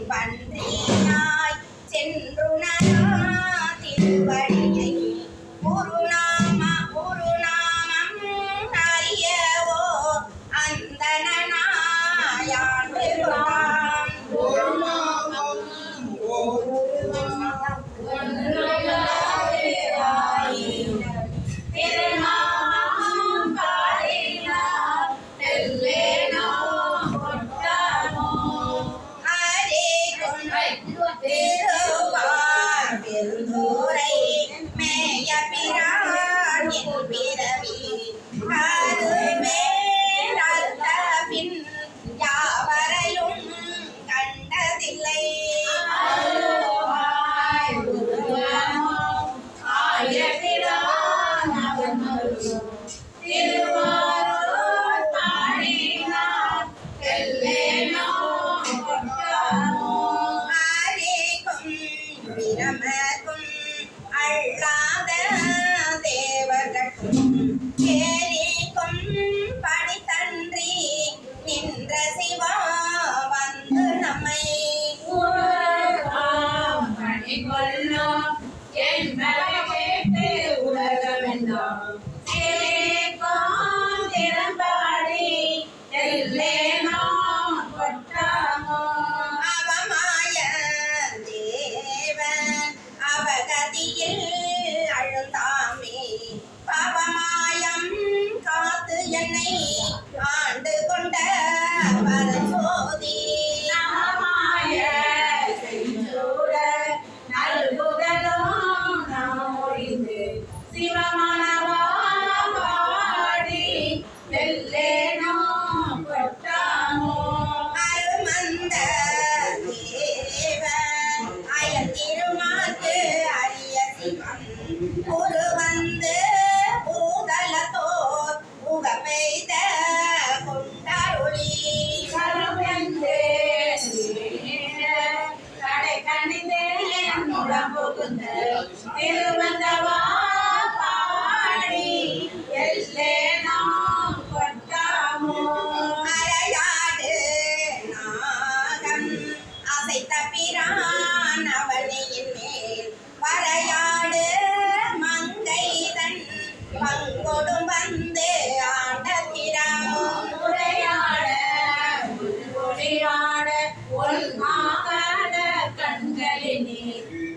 பன்றியாய் சென்றுணரா திருவடியை குருநாமம் அறியவோ அந்தனாயாண்டு அல்லாத தேவகட்டும் கேலிக்கும் படித்தன்றி நின்ற சிவா வந்து நம்மை பணிகொள்ளும் என்பதை கேட்டு உலகமெல்லாம் திறம்படி எல்லேனோ கொட்டாமோ அவமாய தேவன் அவகதியில் அழுந்தாமே பாவமாயம் காத்து என்னை ஆண்டு கொண்ட பரசோதி நவமாய செஞ்சூர நல்குதலும் நாம் ஒழிந்து சிவமானவா பாடி வெல்லேனோ கொட்டாமோ அருமந்த தேவன் அயல் திருமாக்கு அரிய சிவன் ஒரு வந்து பூதலத்தோர் புக பெய்த கொண்டாருளி கருவென்று கடை கணிந்தே என்னுடன் புகுந்த திருவந்தவா பாடி எல்லேனோ கொட்டாமோ அரையாடு நாகம் அசைத்த பிரான் அவனியின் மேல் வரையாடு மங்கைதன் பங்கொடும் வந்து ஆண்டத்திரம் உரையாட ஒளியாட ஒல்மாகட கண்களினே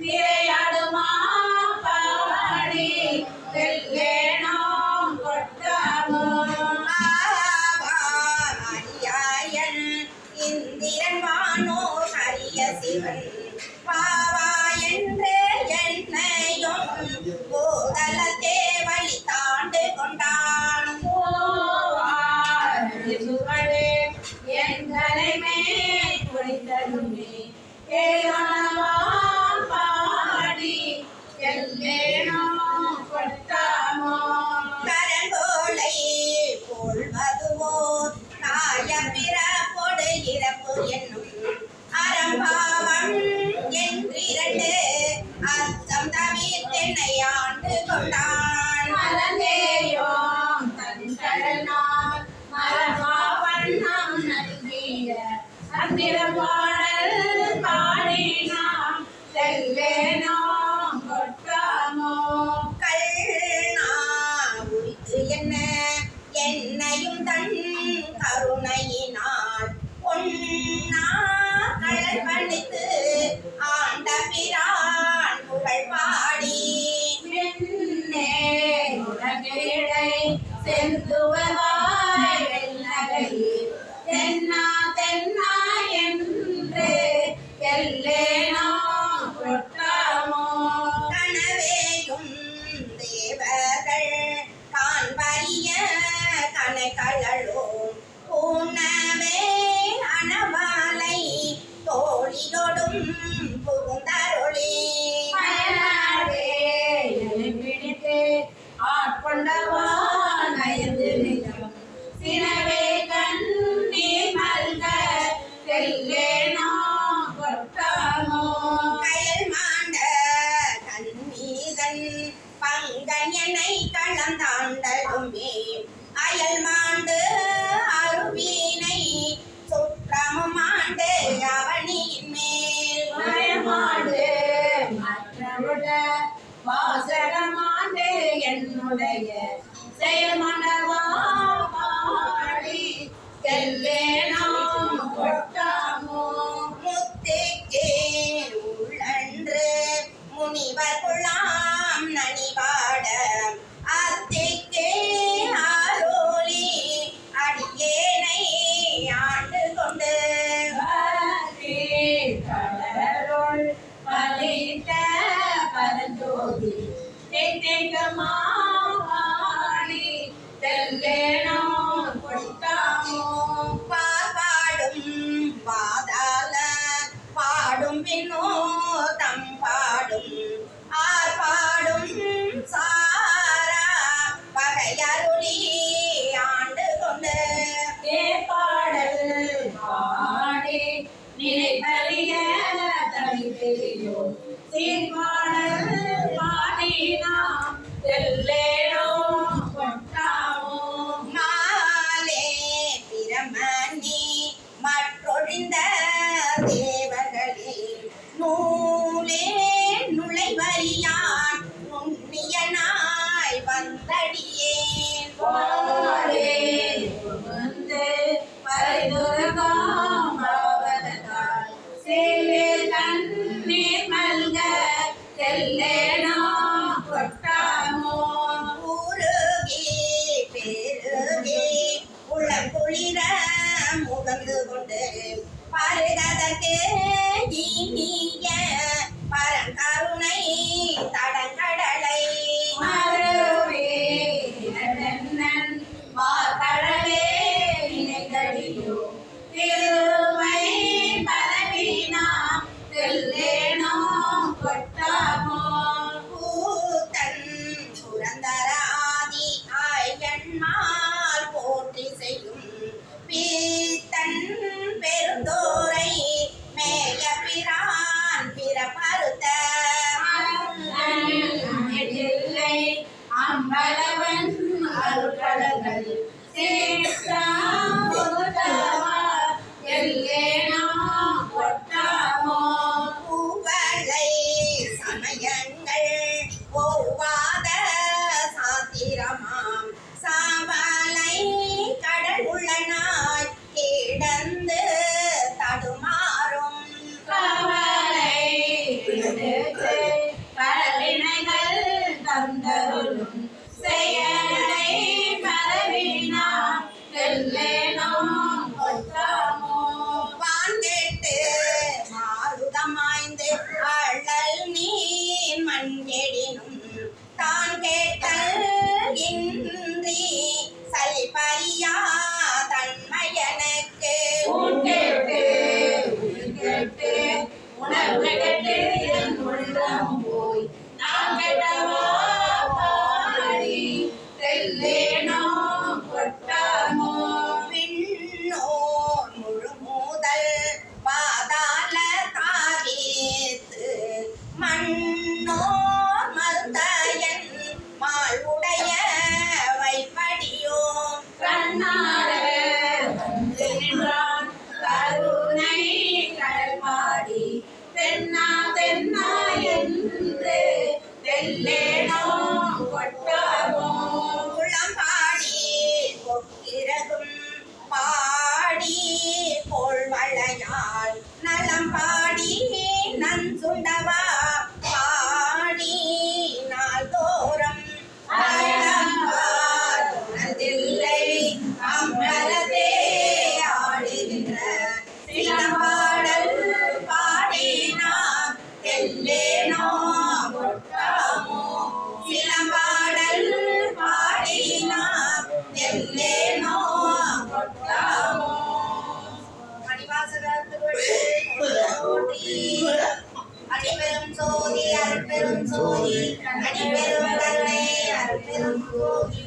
திரையாடுமா பாடி வெல்லேனோ கொட்டாமோ அரியாயன் இந்திரன் வானோ ஹரிய சிவன் பாவா என்று என்னையும் பூதலத்தே வழி தாண்டு கொண்டான் எங்களை மேல் குறைத்ததுமே பாடி எல்லேனோ கொட்டாமோ கரங்கோலை போல்வதுவோ காய பிறப்பொடு இறப்பு என்னும் அறம்பாவம் என்றிரண்டு அச்சம் தவிர்த்தென்னை ஆண்டு கொண்டான் மலந்தேயோம் தன் கடனால் மரபாவண்ணம் நல்கிய அத்திரபாடல் பாடினாம் செல்லேனோ கொட்டாமோ கல்னா உரித்து என்னையும் தன் கருணையினால் பொன்னா கடல் பணித்து ஆண்ட பிரான் புகழ் பாடி உலகிடை செந்துவதாய் வெள்ளகையில் தென்னா தென்னா என்று எல்லேனோ கொட்டாமோ கனவேயும் தேவர்கள் காண்பறிய கனைகளோ பூனவே அனவாலை தோழியோடும் புகுந்தருளி பிடித்து ஆட்கொண்டவா நயந்து நிலம் சினவே கண்ணீர் மல்க செல்லேனோ கொட்டாமோ கயல் மாண்ட கண்ணீதன் பங்கனை களந்தாண்டலுமே அயல் மாண்டு அருவினை சுற்றமும் ஆண்டு அவனின் மேல் கொள்ள வாசகமாண்டே என்னுடைய செயல்மனவாடி செல்வேனாம் கொட்டாமோ முத்திக்கே உள்ளன்று முனிவர் குலாம் நனிபாட அத்திக்கே ஆரோலி அடியேனை ஆண்டு கொண்டு கடலுள் பலித்த பரஞ்சோதி மாடி தெல்லேனோ கொட்டாமோ பாடும் பாதாள பாடும் வினோதம் பாடும் ஆர்பாடும் சாரா பகையருளி ஆண்டு கொண்டு பாடல் பாடி நினைப்பறிய தனி தெரியும் சீர்பாடல் பாடினாம் தெல்லேனோ கொட்டாமோ மாலே பிரமணி மற்றொழிந்த தேவர்களே நூலே நுழைவறியான் நுண்ணியனாய் வந்தடியேன் வந்து பரிதுரகாம் பாவனதால் சேலே தண்ணீர் மல்க தெல்லேனோ கொட்டாமோ ஊருகி பெருகி உளங்குளிர முகந்து கொண்டு பருகதற்கு இனிய பரங்கருணை தடங்கடலை மறுவே இரண்டென்னன் வார்கடலே நினைத்தடியோ திருமை பரவினாம் தெல்லேனோ கொட்டாமோ பூத்தன் புரந்தராதி ஆயன்மால் போற்றி செய்யும் பீத்தன் பெருந்தோரை மேய பிரான் பிறப்பறுத்த அம்பலவன் அருட்கடல்கள் எல்லேனோ கொட்டாமோ பூவளை சமயங்கள் போவாத சாத்திரமாம் சாவலை கடல் உள்ளனாய் கிடந்து தடுமாறும் கவலை பரவினைகள் தந்தருளும் செயலை பரவினாம் தெல்லேனோ கொட்டாமோ வான்கேட்டு மாருதமாய்ந்து அழல் நீர் மண்கெடினும் தான் கேட்டல் இன்றி சலிபறியா தன்மையனுக்கு கேட்டு உணர்வு கேட்டு என் உள்ளம் போய் நான் கேட்டவா பாடி தெல்லேனோ கொட்டாமோ விண்ணோர் முழுமுதல் பாதாள தாவித்து மண்ணோர் மருதயன் மாளுடைய வைப்படியோ கண்ணார வந்து நின்றான் கருணை கடல் பாடி தென்னா தென்னா என்று தெல்லேனோ கொட்டாமோ குளம்பாடி கொக்கிறகும் பாடி கோள்வளையால் நலம் பாடி நன்சுண்டவா பாடி நாள்தோறும் உணர்ந்தில்லை அம்பலத்தே ஆடுகின்ற சிலம்பாடல் பாடினாம் தெல்லேனோ கொட்டாமோ சிலம்பாடல் பாடினாம் தெல்லேனோ கொட்டாமோ மணிவாசகத்துக்குள் போற்றி அடிபெரும் சோதி அருட்பெரும் சோதி அடிபெரும் கருணை அருட்பெரும் சோதி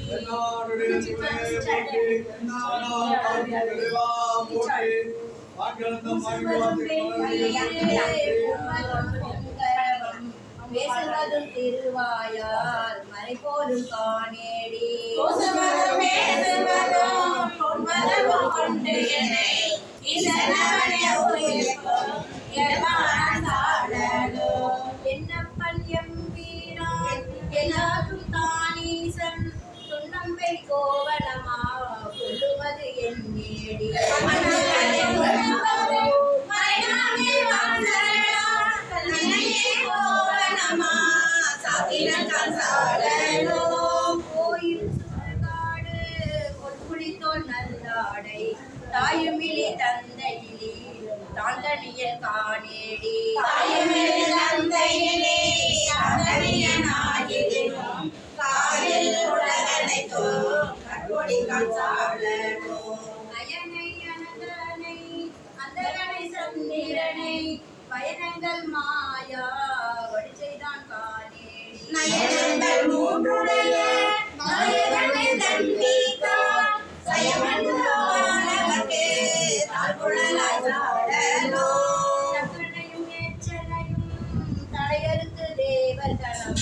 பேசுவதும் திருவாயால் மறைபோலும் காணேடி கொண்டு என்னை என்னப்பன் எம் காணேடி தாயமில் தந்தையிலே நாயினும் காயில் உலகனைத்தும் கற்பொடி காசாளனோ அயனை அனந்தனை அந்தகனை சந்திரனை பயணங்கள் மாயா வழி செய்தான் காணேடி நயனங்கள் மூன்றுடைய நாயகனை தண்டித்தான் சயமன்றவானவர்க்கே தாழ்குழலாய் சாடலோ சக்கனையும் ஏற்றனையும் தடையறுத்து தேவர்களும்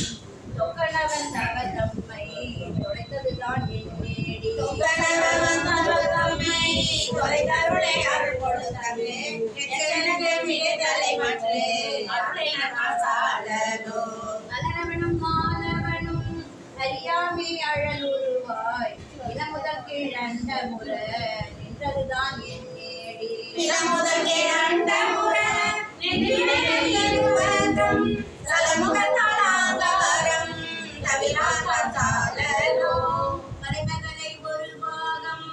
தொக்கனவன் அவர் தம்மை தொலைத்ததுதான் என் நேடி கணவன் தம்மை தொலைதருளை அருள் கொடுத்தவே எச்சனக்கு விடுதலை மற்று அருளை காசாடலோ அலனவனும் மாலவனும் அறியாமை அழலுருவாய் இளமுதல் கிழந்த முற நின்றதுதான் என் நேடி முதல் கேண்ட முறை நின்றும் சலமுகத்தாளாதாரம் தவிராத்தாலோ மலைமகனை ஒரு பாகம்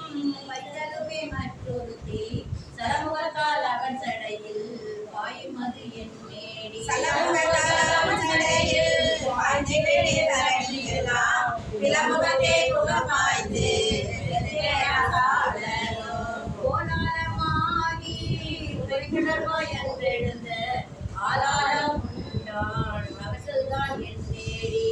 வைத்தலுமே மற்றொருத்தி சரமுகத்தால் அவன் சடையில் பாயும் அது என் நேடி சலமுகத்தாலையில் பாய்ந்திலே தரணியெல்லாம் விலமுகத்தே புகமாய்ந்து கோலாலமாகி உதவிக்கிடர்வாய் என்றெழுந்த ஆலாரம் உண்டான் அவசல்தான் என் நேடி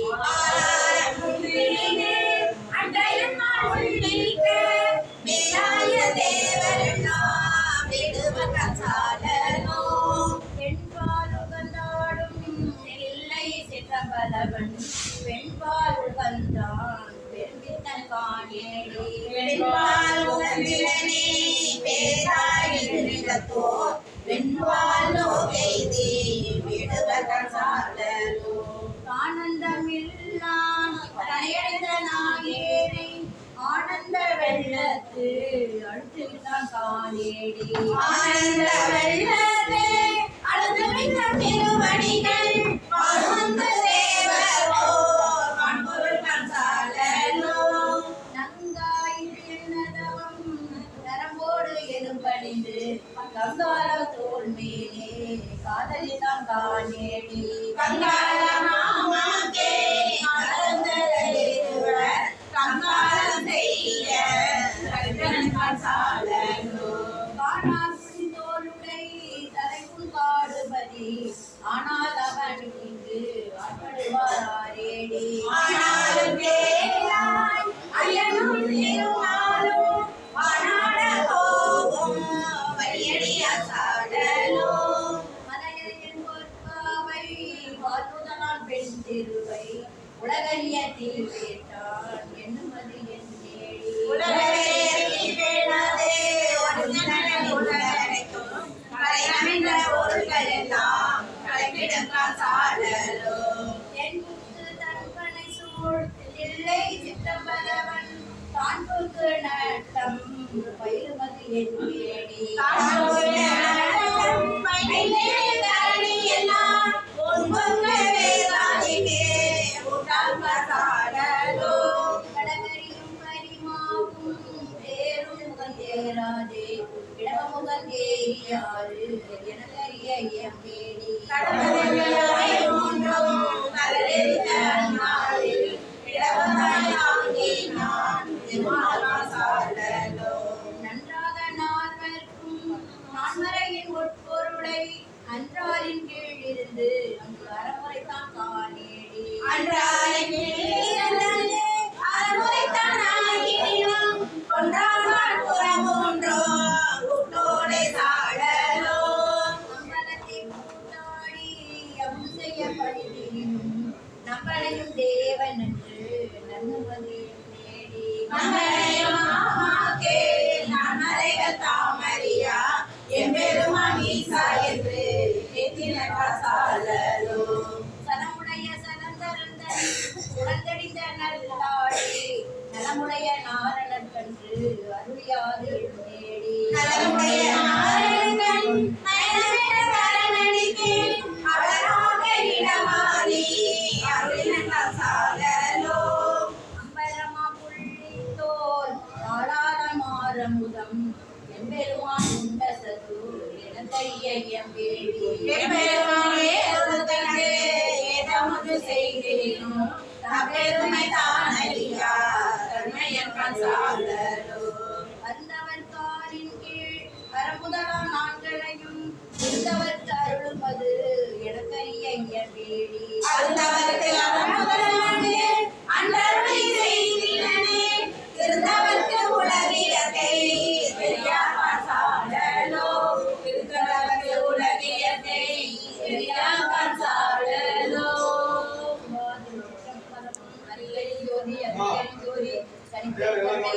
பெண்பால் உகந்தாடும் இல்லை சிற்றம்பலவன் பெண்பால் உகந்தான் பெருமித்தன் காணேடி ஆனந்தமில்லான் தனையடைந்த நாகேனை ஆனந்த வெள்ளத்து அழுத்துவிட்டான் காணேடி நங்காயில் என்னதவம் நரம்போடு எலும்பணிந்து கங்கால தோல் மேலே காதலிதான் காணேடி காணாக்குடி தோளுடை தலைக்குள் காடுபதி ஆனால் அவன் இங்கு ஆட்படுவாரேடி மலையரின் பொற்பாவை வாழ்வுதலான் பெண் திருவை உலகறியத்தில் கேட்டான் என்னுமது என் நேடி என் புத்து தன்பனை சூழ் இல்லை சித்தம்பலவன் தான் புக்கு நட்டம் பயிலுமது என் நேடி கடகரியும் பரிமாவும் தேரும் முகந்தேராதே இடமுகந்தேரியாறு எனக்கரிய எம்மேடி நன்றாக நால்வர்க்கும் நான்மறையின் உட்பொருளை அன்றாரின் கீழ் இருந்து அங்கு அறமுறைத்தான் காணேடி அம்பலத்தை கூத்தாடி அம்பு செய்யப்படுகிறோம் நம்மளையும் தேவன் என்று நம்புவது நேடி சலமுடைய சலந்தரந்தன் உடந்தடிந்த நல்லாடி நலமுடைய நாரணன் கன்று அருளியாது நேடி அம்பரமா புள்ளித்தோல் தாளாரமாரமுதம் எம்பெருமான் உண்ட சது எனக்கரிய எம்பேடி எப்பெருமானே ஒருத்தனே ஏதமுது செய்தேனும் தப்பெருமை தானறியா தன்மையன் சார்ந்தோ வந்தவர் காலின் கீழ் வரமுதலா நான்களையும் இருந்தவர்க்கு அருளுமது எனக்கரிய ஐயவேடி அந்தவர்க்கு அறமுதலானே அன்றருளை செய்திலனே இருந்தவர்க்கு உலகியத்தை தெரியாமல் சாடலோ இருந்தவர்க்கு உலகியத்தை தெரியாமல் சாடலோ ஜோதி தனிப்பெருமை